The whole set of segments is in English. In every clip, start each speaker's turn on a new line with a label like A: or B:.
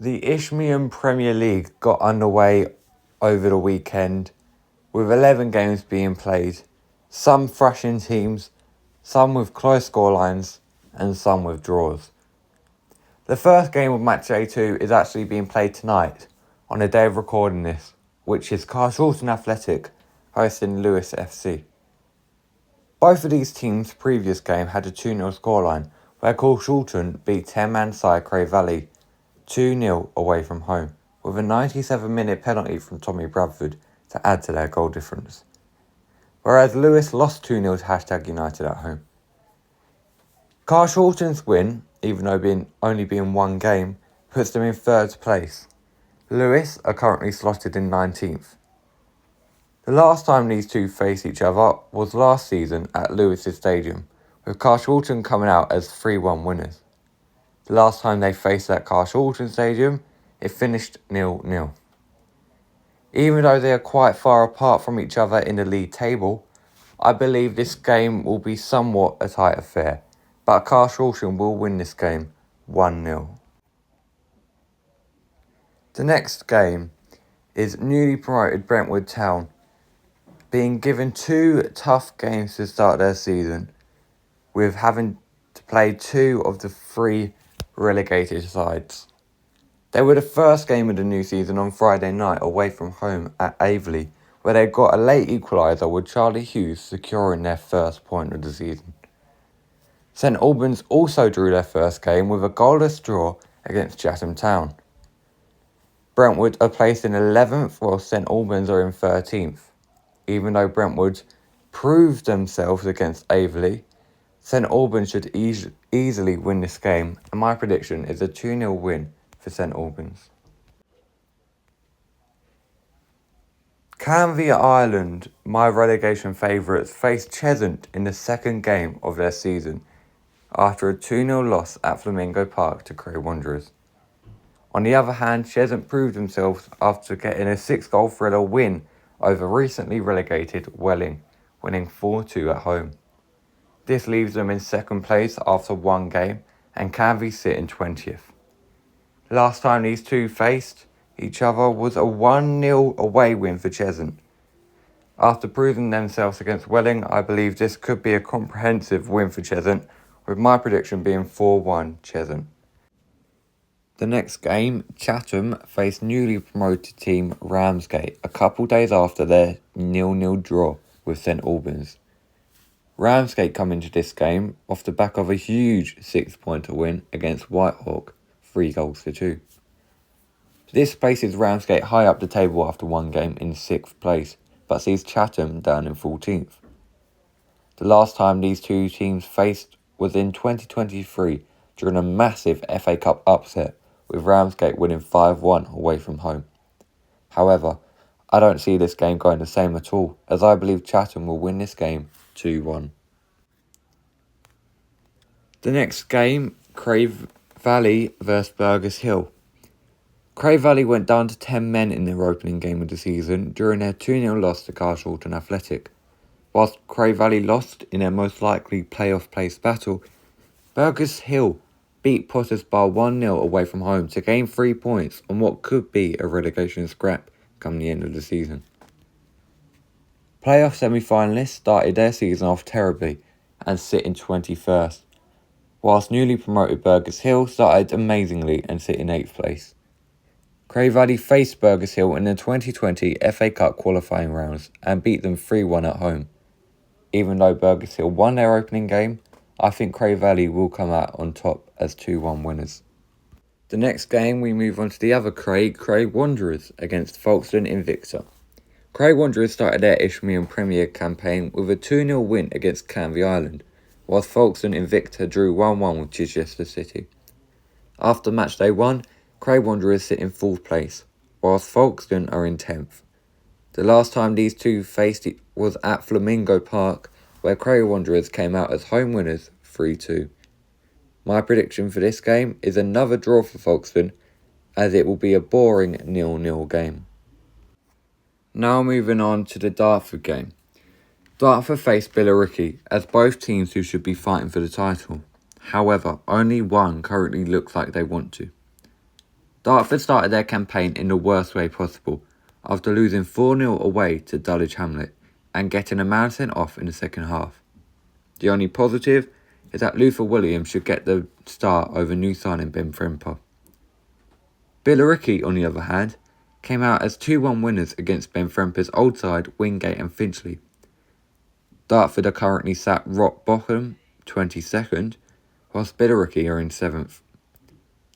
A: The Isthmian Premier League got underway over the weekend, with 11 games being played, some thrashing teams, some with close scorelines, and some with draws. The first game of Matchday 2 is actually being played tonight, on the day of recording this, which is Carshalton Athletic hosting Lewes FC. Both of these teams' previous game had a 2-0 scoreline, where Carshalton beat 10-man side Cray Valley 2-0 away from home, with a 97-minute penalty from Tommy Bradford to add to their goal difference. Whereas Lewes lost 2-0 to #United at home. Carshalton's win, even though only being one game, puts them in third place. Lewes are currently slotted in 19th. The last time these two faced each other was last season at Lewes' Stadium, with Carshalton coming out as 3-1 winners. The last time they faced at Carshalton Stadium, it finished 0-0. Even though they are quite far apart from each other in the league table, I believe this game will be somewhat a tight affair, but Carshalton will win this game 1-0. The next game is newly promoted Brentwood Town, being given two tough games to start their season, with having to play two of the three relegated sides. They were the first game of the new season on Friday night away from home at Aveley, where they got a late equaliser with Charlie Hughes securing their first point of the season. St Albans also drew their first game with a goalless draw against Chatham Town. Brentwood are placed in 11th while St Albans are in 13th. Even though Brentwood proved themselves against Aveley, St Albans should easily win this game, and my prediction is a 2-0 win for St Albans. Canvey Island, my relegation favourites, faced Cheshunt in the second game of their season after a 2-0 loss at Flamingo Park to Cray Wanderers. On the other hand, Cheshunt proved themselves after getting a 6-goal thriller win over recently relegated Welling, winning 4-2 at home. This leaves them in second place after one game, and Canvey sit in 20th. Last time these two faced each other was a 1-0 away win for Cheshunt. After proving themselves against Welling, I believe this could be a comprehensive win for Cheshunt, with my prediction being 4-1 Cheshunt. The next game, Chatham faced newly promoted team Ramsgate a couple days after their 0-0 draw with St Albans. Ramsgate come into this game off the back of a huge 6-pointer win against Whitehawk, 3-2. This places Ramsgate high up the table after one game in 6th place, but sees Chatham down in 14th. The last time these two teams faced was in 2023 during a massive FA Cup upset, with Ramsgate winning 5-1 away from home. However, I don't see this game going the same at all, as I believe Chatham will win this game 2-1. The next game, Cray Valley vs Burgess Hill. Cray Valley went down to 10 men in their opening game of the season during their 2-0 loss to Carshalton Athletic. Whilst Cray Valley lost in their most likely playoff place battle, Burgess Hill beat Potters Bar 1-0 away from home to gain 3 points on what could be a relegation scrap come the end of the season. Playoff semi-finalists started their season off terribly and sit in 21st, whilst newly promoted Burgess Hill started amazingly and sit in 8th place. Cray Valley faced Burgess Hill in the 2020 FA Cup qualifying rounds and beat them 3-1 at home. Even though Burgess Hill won their opening game, I think Cray Valley will come out on top as 2-1 winners. The next game, we move on to the other Cray Wanderers against Folkestone Invicta. Cray Wanderers started their Isthmian Premier campaign with a 2-0 win against Canvey Island, whilst Folkestone Invicta drew 1-1 with Chichester City. After Matchday 1, Cray Wanderers sit in 4th place, whilst Folkestone are in 10th. The last time these two faced was at Flamingo Park, where Cray Wanderers came out as home winners 3-2. My prediction for this game is another draw for Folkestone, as it will be a boring 0-0 game. Now moving on to the Dartford game. Dartford face Billericay as both teams who should be fighting for the title. However, only one currently looks like they want to. Dartford started their campaign in the worst way possible, after losing 4-0 away to Dulwich Hamlet and getting a man sent off in the second half. The only positive is that Luther Williams should get the start over new signing Ben Fremper. Billericay, on the other hand, came out as 2-1 winners against Ben Fremper's old side Wingate and Finchley. Dartford are currently sat rock bottom, 22nd, whilst Billericay are in 7th.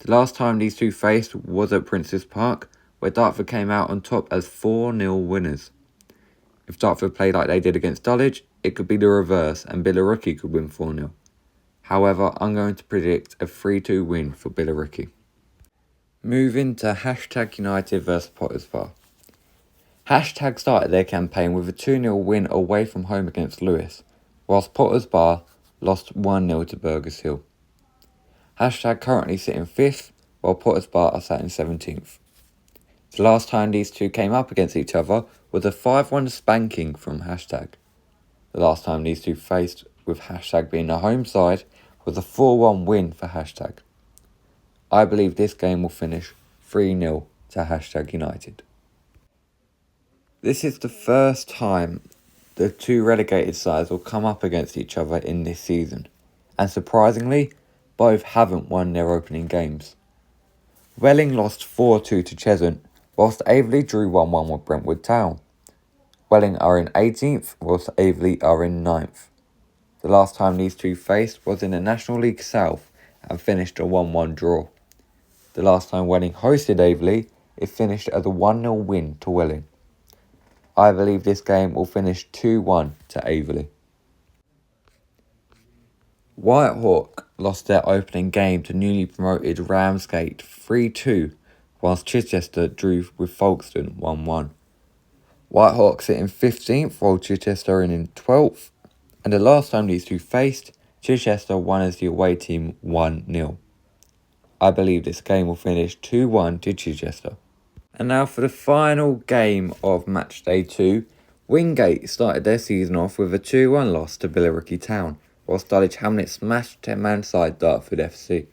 A: The last time these two faced was at Princes Park, where Dartford came out on top as 4-0 winners. If Dartford played like they did against Dulwich, it could be the reverse and Billericay could win 4-0. However, I'm going to predict a 3-2 win for Billericay. Moving to #United vs Potters Bar. # started their campaign with a 2-0 win away from home against Lewes, whilst Potters Bar lost 1-0 to Burgess Hill. # currently sit in 5th, while Potters Bar are sat in 17th. The last time these two came up against each other was a 5-1 spanking from #. The last time these two faced, with # being the home side, was a 4-1 win for #. I believe this game will finish 3-0 to #United. This is the first time the two relegated sides will come up against each other in this season, and surprisingly, both haven't won their opening games. Welling lost 4-2 to Cheshunt, whilst Aveley drew 1-1 with Brentwood Town. Welling are in 18th, whilst Aveley are in 9th. The last time these two faced was in the National League South and finished a 1-1 draw. The last time Welling hosted Aveley, it finished as a 1-0 win to Welling. I believe this game will finish 2-1 to Aveley. Whitehawk lost their opening game to newly promoted Ramsgate 3-2, whilst Chichester drew with Folkestone 1-1. Whitehawk sit in 15th, while Chichester are in 12th, and the last time these two faced, Chichester won as the away team 1-0. I believe this game will finish 2-1 to Chichester. And now for the final game of Matchday 2, Wingate started their season off with a 2-1 loss to Billericay Town, whilst Dulwich Hamlet smashed 10-man side Dartford FC.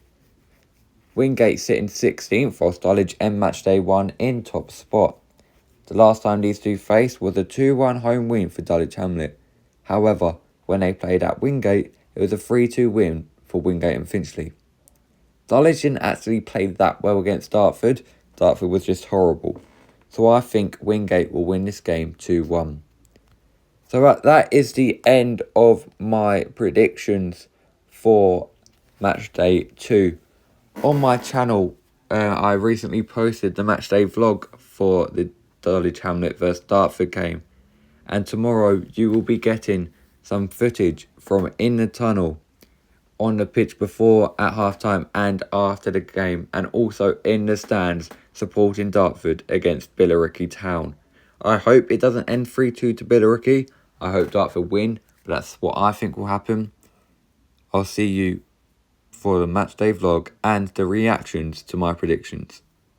A: Wingate sit in 16th, whilst Dulwich end Matchday 1 in top spot. The last time these two faced was a 2-1 home win for Dulwich Hamlet. However, when they played at Wingate, it was a 3-2 win for Wingate and Finchley. Dulwich didn't actually play that well against Dartford. Dartford was just horrible. So I think Wingate will win this game 2-1. So that is the end of my predictions for Matchday 2. On my channel, I recently posted the Matchday vlog for the Dulwich Hamlet vs Dartford game. And tomorrow you will be getting some footage from in the tunnel, on the pitch before, at half-time and after the game, and also in the stands supporting Dartford against Billericay Town. I hope it doesn't end 3-2 to Billericay. I hope Dartford win, but that's what I think will happen. I'll see you for the Matchday vlog and the reactions to my predictions.